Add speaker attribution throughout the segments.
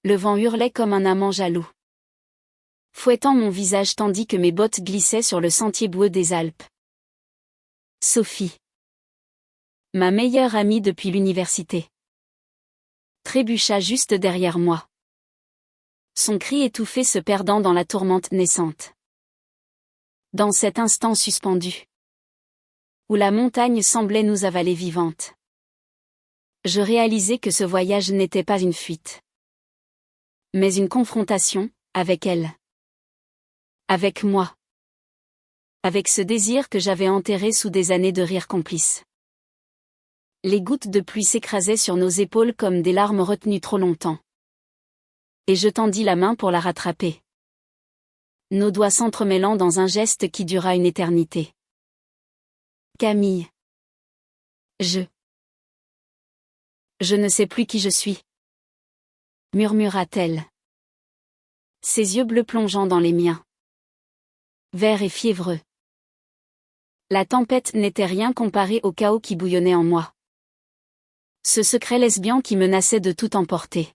Speaker 1: Le vent hurlait comme un amant jaloux, fouettant mon visage tandis que mes bottes glissaient sur le sentier boueux des Alpes. Sophie. Ma meilleure amie depuis l'université. Trébucha juste derrière moi. Son cri étouffé se perdant dans la tourmente naissante. Dans cet instant suspendu, où la montagne semblait nous avaler vivante, je réalisai que ce voyage n'était pas une fuite, mais une confrontation, avec elle. Avec moi. Avec ce désir que j'avais enterré sous des années de rire complice. Les gouttes de pluie s'écrasaient sur nos épaules comme des larmes retenues trop longtemps. Et je tendis la main pour la rattraper. Nos doigts s'entremêlant dans un geste qui dura une éternité. Camille. Je ne sais plus qui je suis, murmura-t-elle. Ses yeux bleus plongeant dans les miens. Verts et fiévreux. La tempête n'était rien comparée au chaos qui bouillonnait en moi. Ce secret lesbien qui menaçait de tout emporter.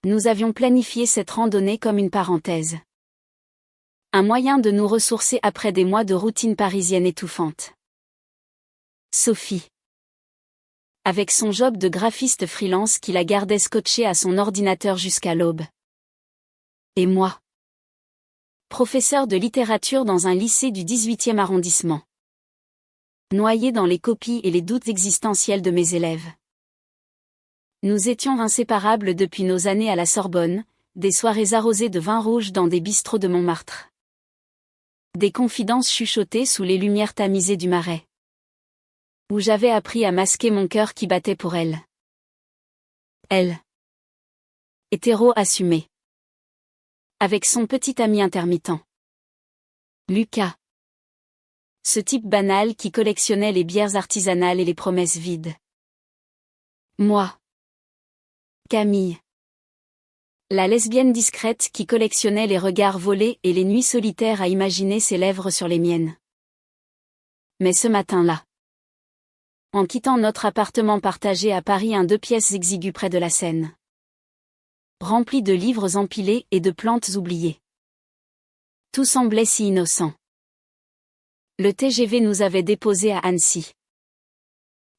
Speaker 1: Nous avions planifié cette randonnée comme une parenthèse. Un moyen de nous ressourcer après des mois de routine parisienne étouffante. Sophie. Avec son job de graphiste freelance qui la gardait scotchée à son ordinateur jusqu'à l'aube. Et moi. Professeur de littérature dans un lycée du 18e arrondissement. Noyé dans les copies et les doutes existentiels de mes élèves. Nous étions inséparables depuis nos années à la Sorbonne, des soirées arrosées de vin rouge dans des bistrots de Montmartre. Des confidences chuchotées sous les lumières tamisées du Marais. Où j'avais appris à masquer mon cœur qui battait pour elle. Elle. Hétéro assumé. Avec son petit ami intermittent. Lucas. Ce type banal qui collectionnait les bières artisanales et les promesses vides. Moi. Camille. La lesbienne discrète qui collectionnait les regards volés et les nuits solitaires à imaginer ses lèvres sur les miennes. Mais ce matin-là, en quittant notre appartement partagé à Paris, un 2 pièces exigu près de la Seine, rempli de livres empilés et de plantes oubliées. Tout semblait si innocent. Le TGV nous avait déposés à Annecy.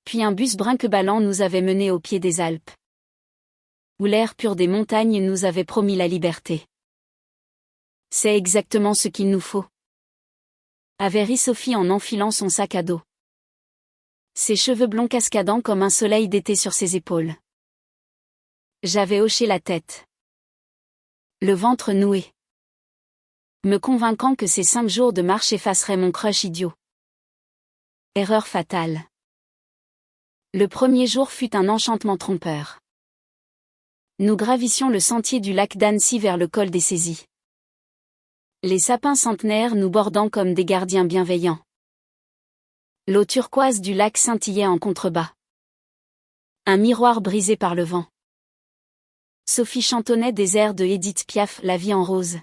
Speaker 1: Puis un bus brinque-ballant nous avait menés au pied des Alpes, où l'air pur des montagnes nous avait promis la liberté. C'est exactement ce qu'il nous faut, avait ri Sophie en enfilant son sac à dos. Ses cheveux blonds cascadant comme un soleil d'été sur ses épaules. J'avais hoché la tête, le ventre noué, me convainquant que ces 5 jours de marche effaceraient mon crush idiot. Erreur fatale. Le premier jour fut un enchantement trompeur. Nous gravissions le sentier du lac d'Annecy vers le col des Saisies. Les sapins centenaires nous bordant comme des gardiens bienveillants. L'eau turquoise du lac scintillait en contrebas. Un miroir brisé par le vent. Sophie chantonnait des airs de Édith Piaf, La vie en rose.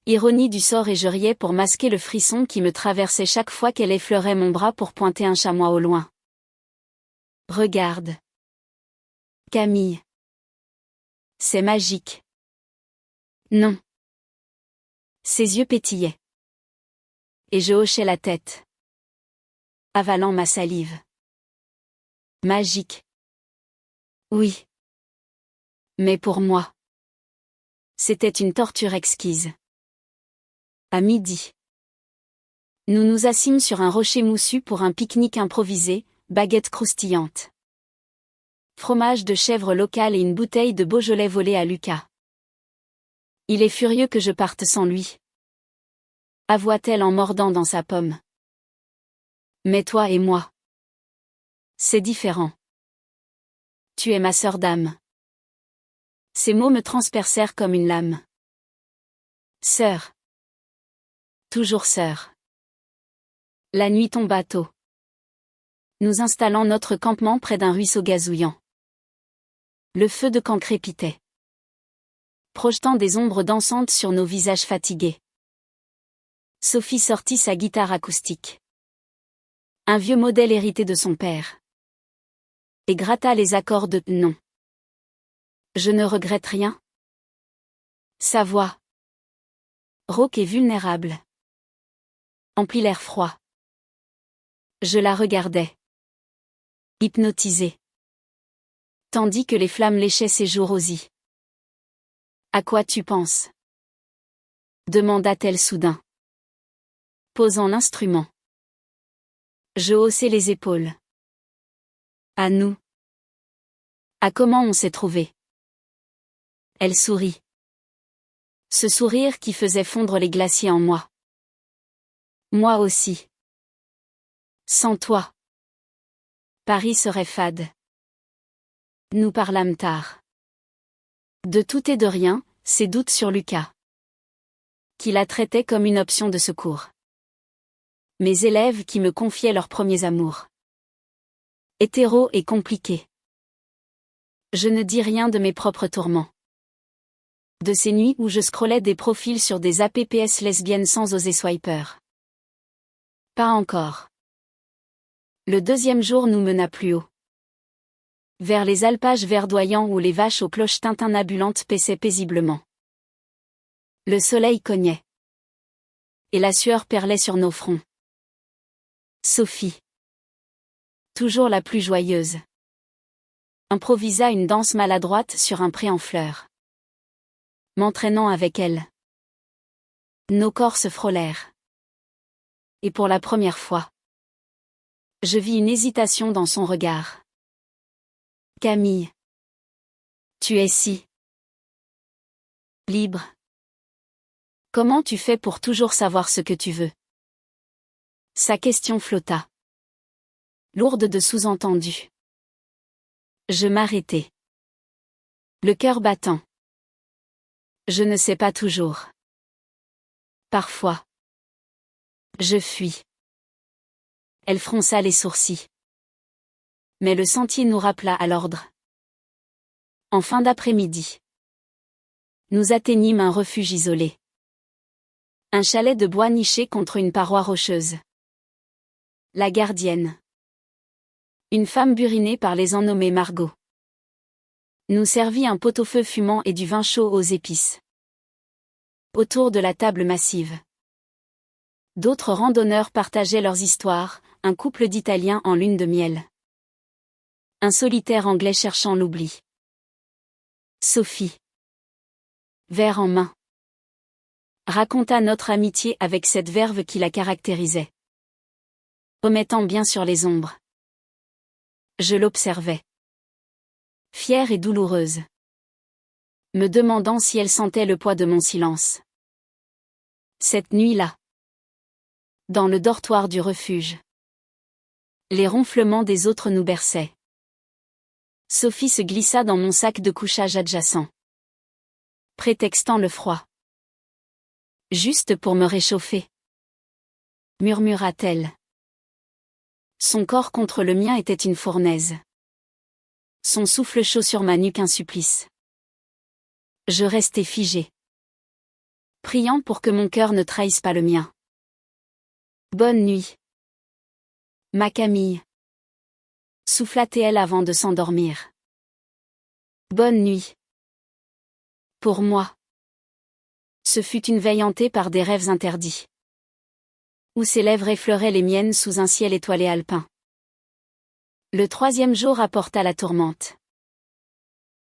Speaker 1: Ironie du sort, et je riais pour masquer le frisson qui me traversait chaque fois qu'elle effleurait mon bras pour pointer un chamois au loin. Regarde. Camille. C'est magique. Non. Ses yeux pétillaient. Et je hochais la tête, avalant ma salive. Magique. Oui. Mais pour moi, c'était une torture exquise. À midi, nous nous assîmes sur un rocher moussu pour un pique-nique improvisé, baguettes croustillantes, fromage de chèvre local et une bouteille de Beaujolais volée à Lucas. Il est furieux que je parte sans lui, avoua-t-elle en mordant dans sa pomme. Mais toi et moi, c'est différent. Tu es ma sœur d'âme. Ces mots me transpercèrent comme une lame. Sœur. Toujours sœur. La nuit tomba tôt. Nous installant notre campement près d'un ruisseau gazouillant. Le feu de camp crépitait, projetant des ombres dansantes sur nos visages fatigués. Sophie sortit sa guitare acoustique. Un vieux modèle hérité de son père. Et gratta les accords de « non ». Je ne regrette rien. Sa voix, rauque et vulnérable, emplit l'air froid. Je la regardais, hypnotisée, tandis que les flammes léchaient ses joues rosies. À quoi tu penses? Demanda-t-elle soudain, posant l'instrument. Je haussai les épaules. À nous. À comment on s'est trouvés. Elle sourit. Ce sourire qui faisait fondre les glaciers en moi. Moi aussi. Sans toi, Paris serait fade. Nous parlâmes tard. De tout et de rien, ses doutes sur Lucas. Qui la traitait comme une option de secours. Mes élèves qui me confiaient leurs premiers amours. Hétéro et compliqué. Je ne dis rien de mes propres tourments. De ces nuits où je scrollais des profils sur des apps lesbiennes sans oser swiper. Pas encore. Le deuxième jour nous mena plus haut. Vers les alpages verdoyants où les vaches aux cloches tintinnabulantes paissaient paisiblement. Le soleil cognait. Et la sueur perlait sur nos fronts. Sophie, toujours la plus joyeuse, improvisa une danse maladroite sur un pré en fleurs. M'entraînant avec elle. Nos corps se frôlèrent. Et pour la première fois, je vis une hésitation dans son regard. Camille, tu es si libre. Comment tu fais pour toujours savoir ce que tu veux? Sa question flotta. Lourde de sous-entendus. Je m'arrêtai. Le cœur battant. Je ne sais pas toujours. Parfois. Je fuis. Elle fronça les sourcils. Mais le sentier nous rappela à l'ordre. En fin d'après-midi. Nous atteignîmes un refuge isolé. Un chalet de bois niché contre une paroi rocheuse. La gardienne. Une femme burinée par les ennommés Margot. Nous servit un pot-au-feu fumant et du vin chaud aux épices. Autour de la table massive. D'autres randonneurs partageaient leurs histoires, un couple d'Italiens en lune de miel. Un solitaire Anglais cherchant l'oubli. Sophie, verre en main, raconta notre amitié avec cette verve qui la caractérisait. Omettant bien sûr les ombres. Je l'observais. Fière et douloureuse. Me demandant si elle sentait le poids de mon silence. Cette nuit-là. Dans le dortoir du refuge. Les ronflements des autres nous berçaient. Sophie se glissa dans mon sac de couchage adjacent. Prétextant le froid. Juste pour me réchauffer. Murmura-t-elle. Son corps contre le mien était une fournaise. Son souffle chaud sur ma nuque un supplice. Je restai figé. Priant pour que mon cœur ne trahisse pas le mien. Bonne nuit. Ma Camille. Souffla-t-elle avant de s'endormir. Bonne nuit. Pour moi. Ce fut une veille hantée par des rêves interdits. Où ses lèvres effleuraient les miennes sous un ciel étoilé alpin. Le troisième jour apporta la tourmente.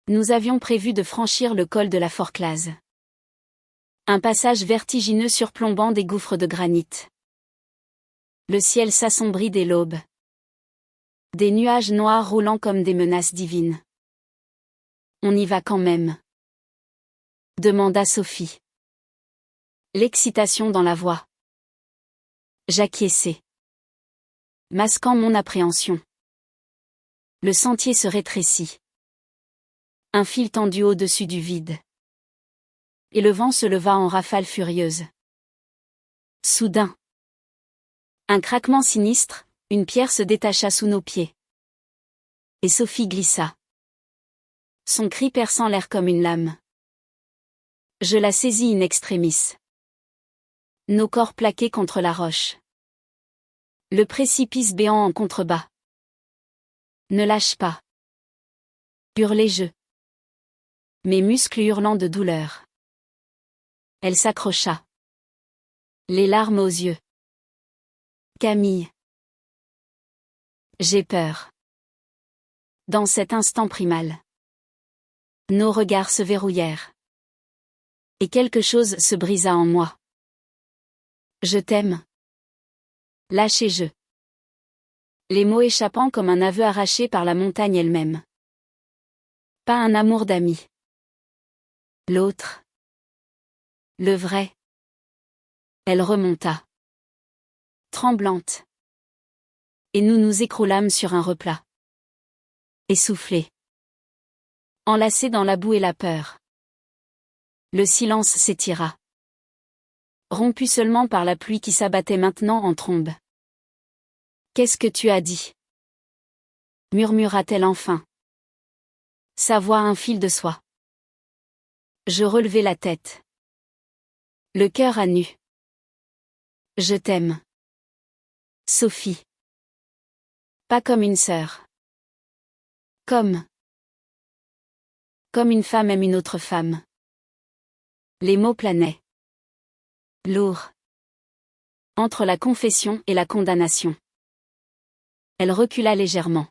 Speaker 1: Nous avions prévu de franchir le col de la Forclaz. Un passage vertigineux surplombant des gouffres de granit. Le ciel s'assombrit dès l'aube. Des nuages noirs roulant comme des menaces divines. On y va quand même? Demanda Sophie. L'excitation dans la voix. J'acquiesçai. Masquant mon appréhension. Le sentier se rétrécit. Un fil tendu au-dessus du vide. Et le vent se leva en rafales furieuses. Soudain. Un craquement sinistre, une pierre se détacha sous nos pieds. Et Sophie glissa. Son cri perçant l'air comme une lame. Je la saisis in extremis. Nos corps plaqués contre la roche. Le précipice béant en contrebas. Ne lâche pas. Hurlai-je. Mes muscles hurlant de douleur. Elle s'accrocha. Les larmes aux yeux. Camille. J'ai peur. Dans cet instant primal. Nos regards se verrouillèrent. Et quelque chose se brisa en moi. Je t'aime. Lâché-je. Les mots échappant comme un aveu arraché par la montagne elle-même. Pas un amour d'ami. L'autre. Le vrai. Elle remonta. Tremblante. Et nous nous écroulâmes sur un replat. Essoufflés. Enlacés dans la boue et la peur. Le silence s'étira. Rompu seulement par la pluie qui s'abattait maintenant en trombe. Qu'est-ce que tu as dit? Murmura-t-elle enfin. Sa voix un fil de soie. Je relevai la tête. Le cœur à nu. Je t'aime. Sophie. Pas comme une sœur. Comme une femme aime une autre femme. Les mots planaient. Lourds. Entre la confession et la condamnation. Elle recula légèrement.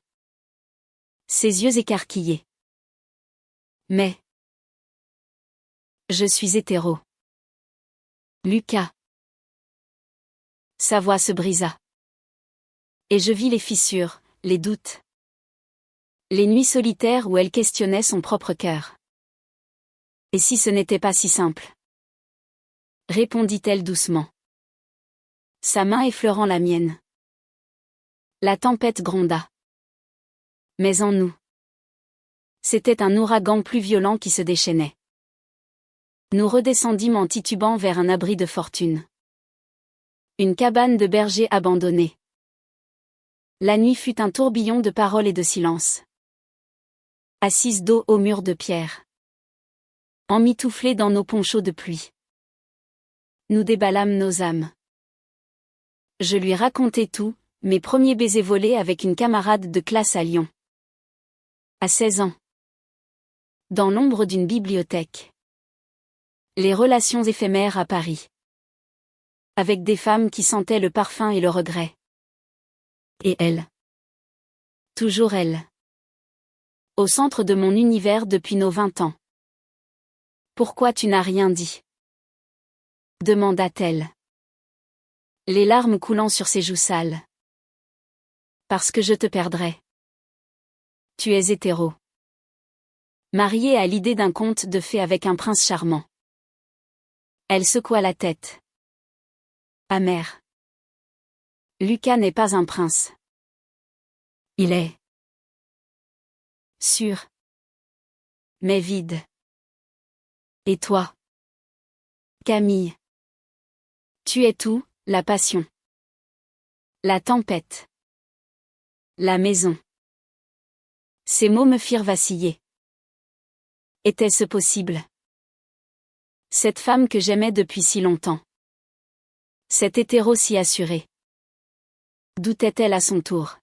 Speaker 1: Ses yeux écarquillés. Mais. Je suis hétéro. Lucas. Sa voix se brisa. Et je vis les fissures, les doutes. Les nuits solitaires où elle questionnait son propre cœur. Et si ce n'était pas si simple? Répondit-elle doucement. Sa main effleurant la mienne. La tempête gronda. Mais en nous. C'était un ouragan plus violent qui se déchaînait. Nous redescendîmes en titubant vers un abri de fortune. Une cabane de berger abandonnée. La nuit fut un tourbillon de paroles et de silence. Assises dos au mur de pierre. Emmitouflés dans nos ponchos de pluie. Nous déballâmes nos âmes. Je lui racontai tout, mes premiers baisers volés avec une camarade de classe à Lyon. À 16 ans. Dans l'ombre d'une bibliothèque. Les relations éphémères à Paris. Avec des femmes qui sentaient le parfum et le regret. Et elle. Toujours elle. Au centre de mon univers depuis nos 20 ans. Pourquoi tu n'as rien dit? Demanda-t-elle. Les larmes coulant sur ses joues sales. Parce que je te perdrais. Tu es hétéro. Mariée à l'idée d'un conte de fées avec un prince charmant. Elle secoua la tête. Amère. Lucas n'est pas un prince. Il est. Sûr. Mais vide. Et toi? Camille. Tu es tout, la passion. La tempête. La maison. Ces mots me firent vaciller. Était-ce possible? Cette femme que j'aimais depuis si longtemps. Cet hétéro si assuré. Doutait-elle à son tour?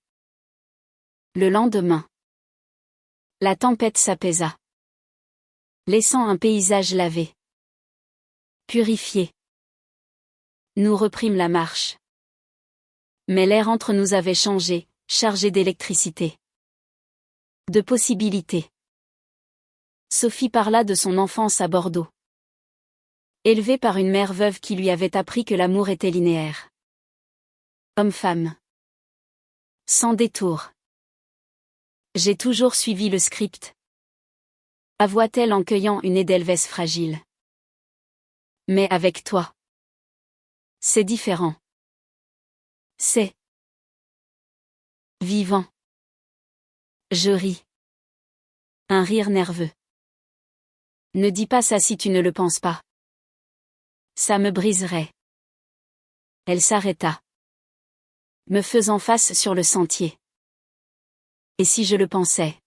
Speaker 1: Le lendemain. La tempête s'apaisa. Laissant un paysage lavé. Purifié. Nous reprîmes la marche. Mais l'air entre nous avait changé, chargé d'électricité. De possibilités. Sophie parla de son enfance à Bordeaux. Élevée par une mère veuve qui lui avait appris que l'amour était linéaire. Homme-femme. Sans détour. J'ai toujours suivi le script. Avoua-t-elle en cueillant une édelweiss fragile. Mais avec toi. C'est différent. C'est vivant. Je ris. Un rire nerveux. Ne dis pas ça si tu ne le penses pas. Ça me briserait. Elle s'arrêta. Me faisant face sur le sentier. Et si je le pensais?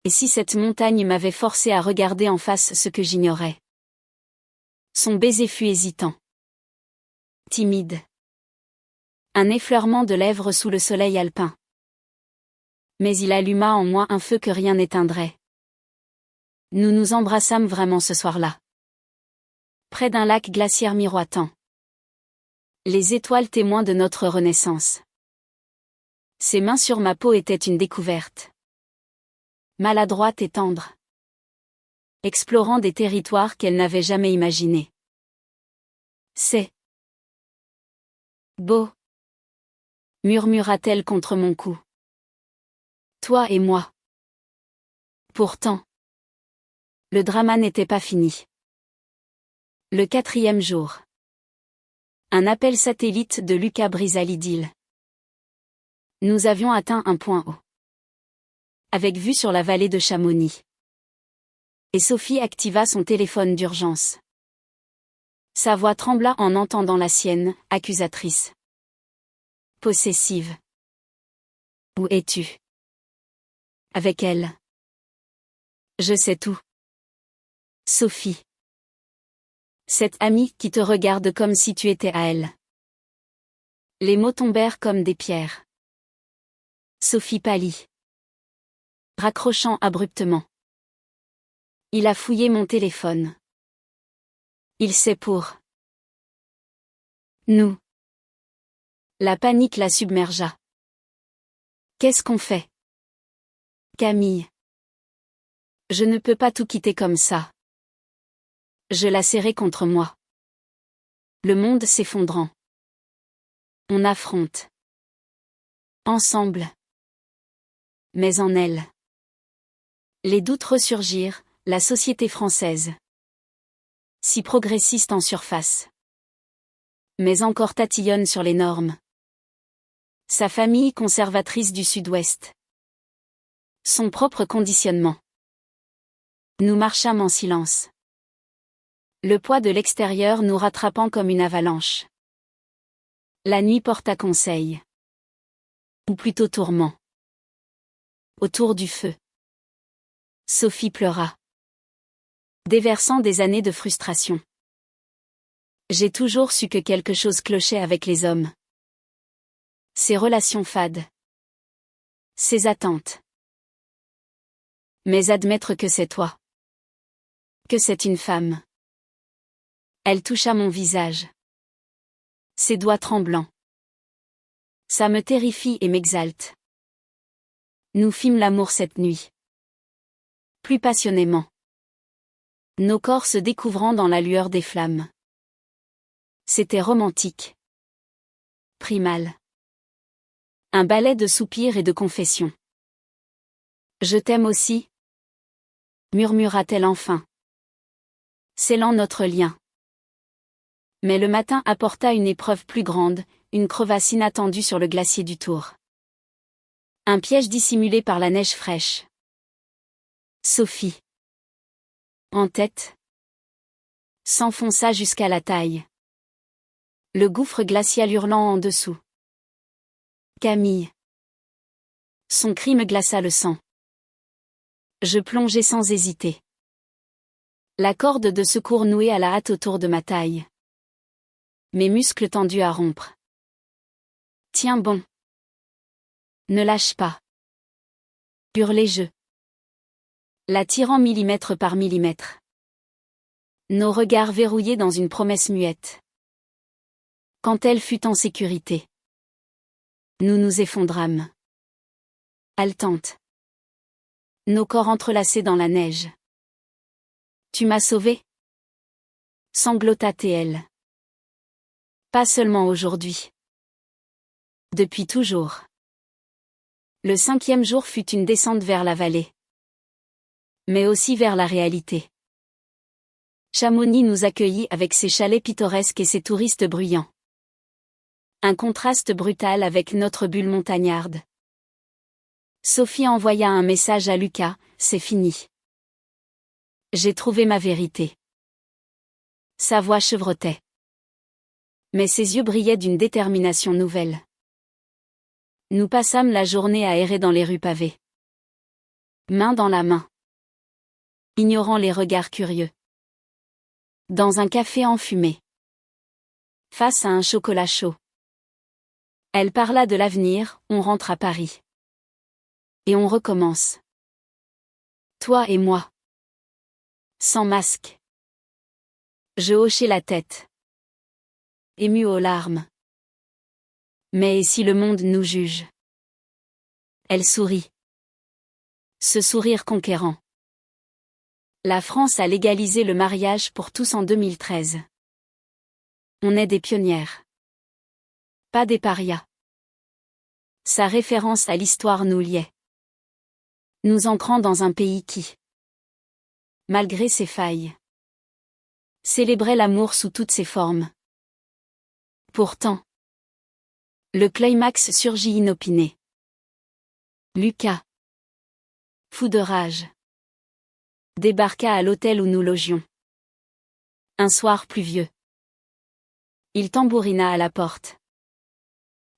Speaker 1: Et si cette montagne m'avait forcé à regarder en face ce que j'ignorais? Son baiser fut hésitant. Timide. Un effleurement de lèvres sous le soleil alpin. Mais il alluma en moi un feu que rien n'éteindrait. Nous nous embrassâmes vraiment ce soir-là. Près d'un lac glaciaire miroitant. Les étoiles témoins de notre renaissance. Ses mains sur ma peau étaient une découverte. Maladroite et tendre. Explorant des territoires qu'elle n'avait jamais imaginés. C'est beau, murmura-t-elle contre mon cou. Toi et moi. Pourtant, le drama n'était pas fini. Le 4e jour. Un appel satellite de Lucas brisa l'idylle. Nous avions atteint un point haut. Avec vue sur la vallée de Chamonix. Et Sophie activa son téléphone d'urgence. Sa voix trembla en entendant la sienne, accusatrice. Possessive. Où es-tu? Avec elle. Je sais tout. Sophie. Cette amie qui te regarde comme si tu étais à elle. Les mots tombèrent comme des pierres. Sophie pâlit. Raccrochant abruptement. Il a fouillé mon téléphone. Il sait pour nous. La panique la submergea. Qu'est-ce qu'on fait? Camille. Je ne peux pas tout quitter comme ça. Je la serrai contre moi. Le monde s'effondrant. On affronte. Ensemble. Mais en elle. Les doutes ressurgirent, la société française. Si progressiste en surface. Mais encore tatillonne sur les normes. Sa famille conservatrice du Sud-Ouest. Son propre conditionnement. Nous marchâmes en silence. Le poids de l'extérieur nous rattrapant comme une avalanche. La nuit porta conseil. Ou plutôt tourment. Autour du feu. Sophie pleura. Déversant des années de frustration. J'ai toujours su que quelque chose clochait avec les hommes. Ces relations fades. Ces attentes. Mais admettre que c'est toi. Que c'est une femme. Elle toucha mon visage. Ses doigts tremblants. Ça me terrifie et m'exalte. Nous fîmes l'amour cette nuit. Plus passionnément. Nos corps se découvrant dans la lueur des flammes. C'était romantique. Primal. Un ballet de soupirs et de confessions. Je t'aime aussi, murmura-t-elle enfin. Scellant notre lien. Mais le matin apporta une épreuve plus grande, une crevasse inattendue sur le glacier du Tour. Un piège dissimulé par la neige fraîche. Sophie. En tête. S'enfonça jusqu'à la taille. Le gouffre glacial hurlant en dessous. Camille. Son cri me glaça le sang. Je plongeai sans hésiter. La corde de secours nouée à la hâte autour de ma taille. Mes muscles tendus à rompre. Tiens bon. Ne lâche pas. Hurlai-je. La tirant millimètre par millimètre. Nos regards verrouillés dans une promesse muette. Quand elle fut en sécurité. Nous nous effondrames. Haletante. Nos corps entrelacés dans la neige. Tu m'as sauvé? Sanglota TL. Pas seulement aujourd'hui. Depuis toujours. Le 5e jour fut une descente vers la vallée. Mais aussi vers la réalité. Chamonix nous accueillit avec ses chalets pittoresques et ses touristes bruyants. Un contraste brutal avec notre bulle montagnarde. Sophie envoya un message à Lucas, c'est fini. J'ai trouvé ma vérité. Sa voix chevrotait. Mais ses yeux brillaient d'une détermination nouvelle. Nous passâmes la journée à errer dans les rues pavées. Main dans la main. Ignorant les regards curieux. Dans un café enfumé. Face à un chocolat chaud. Elle parla de l'avenir, on rentre à Paris. Et on recommence. Toi et moi. Sans masque. Je hochai la tête. Ému aux larmes. Mais et si le monde nous juge? Elle sourit. Ce sourire conquérant. La France a légalisé le mariage pour tous en 2013. On est des pionnières. Pas des parias. Sa référence à l'histoire nous liait. Nous entrant dans un pays qui, malgré ses failles, célébrait l'amour sous toutes ses formes. Pourtant, le climax surgit inopiné. Lucas, fou de rage, débarqua à l'hôtel où nous logions. Un soir pluvieux. Il tambourina à la porte.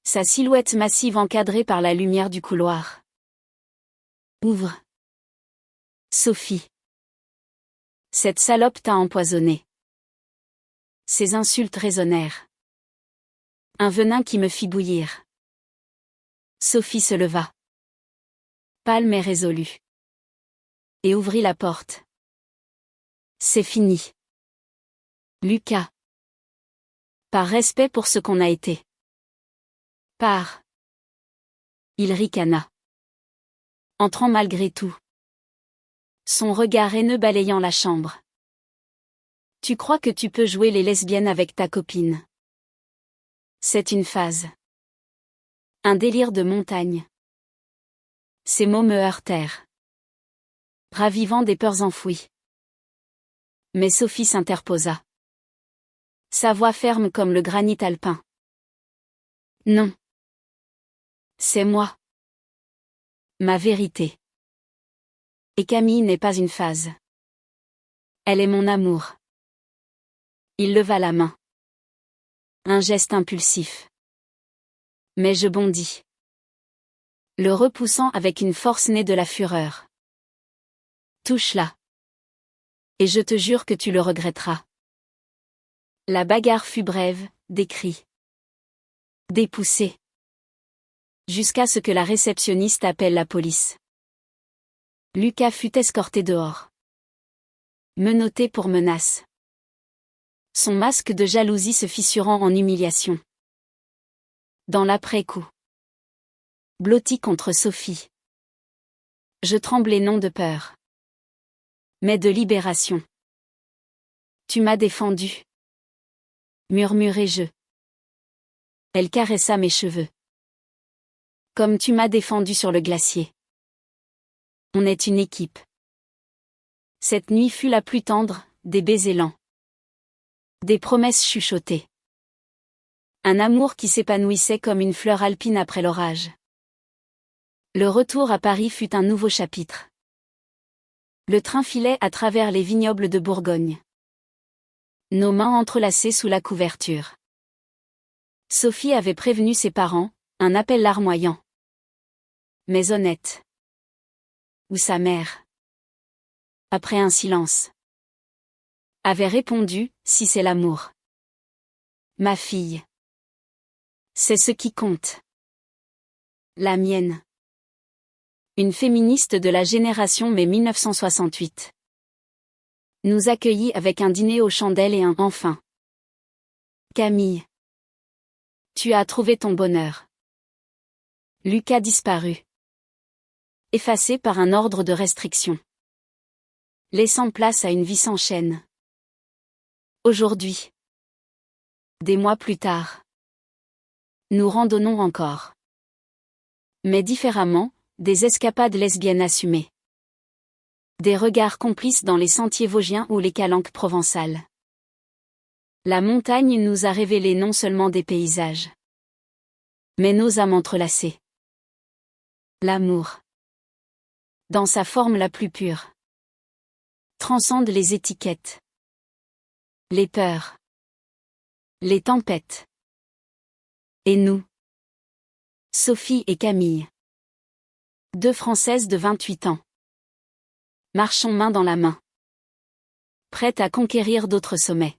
Speaker 1: Sa silhouette massive encadrée par la lumière du couloir. Ouvre. Sophie. Cette salope t'a empoisonné. Ses insultes résonnèrent. Un venin qui me fit bouillir. Sophie se leva. Pâle mais résolue. Et ouvrit la porte. C'est fini. Lucas. Par respect pour ce qu'on a été. Par. Il ricana. Entrant malgré tout. Son regard haineux balayant la chambre. Tu crois que tu peux jouer les lesbiennes avec ta copine? C'est une phase. Un délire de montagne. Ces mots me heurtèrent. Ravivant des peurs enfouies. Mais Sophie s'interposa. Sa voix ferme comme le granit alpin. Non. C'est moi. Ma vérité. Et Camille n'est pas une phase. Elle est mon amour. Il leva la main. Un geste impulsif. Mais je bondis. Le repoussant avec une force née de la fureur. Touche-la. Et je te jure que tu le regretteras. La bagarre fut brève, des cris. Des poussées. Jusqu'à ce que la réceptionniste appelle la police. Lucas fut escorté dehors. Menotté pour menace. Son masque de jalousie se fissurant en humiliation. Dans l'après-coup. Blotti contre Sophie. Je tremblais non de peur. Mais de libération. Tu m'as défendu. Murmurai-je. Elle caressa mes cheveux. Comme tu m'as défendu sur le glacier. On est une équipe. Cette nuit fut la plus tendre, des baisers lents. Des promesses chuchotées. Un amour qui s'épanouissait comme une fleur alpine après l'orage. Le retour à Paris fut un nouveau chapitre. Le train filait à travers les vignobles de Bourgogne. Nos mains entrelacées sous la couverture. Sophie avait prévenu ses parents, un appel larmoyant. Mais honnête. Ou sa mère. Après un silence. Avait répondu, si c'est l'amour. Ma fille. C'est ce qui compte. La mienne. Une féministe de la génération mai 1968. Nous accueillit avec un dîner aux chandelles et un « enfin ». Camille. Tu as trouvé ton bonheur. Lucas disparut. Effacé par un ordre de restriction. Laissant place à une vie sans chaîne. Aujourd'hui. Des mois plus tard. Nous randonnons encore. Mais différemment, des escapades lesbiennes assumées. Des regards complices dans les sentiers vosgiens ou les calanques provençales. La montagne nous a révélé non seulement des paysages, mais nos âmes entrelacées. L'amour, dans sa forme la plus pure, transcende les étiquettes, les peurs, les tempêtes. Et nous, Sophie et Camille, deux Françaises de 28 ans, marchons main dans la main, prêtes à conquérir d'autres sommets.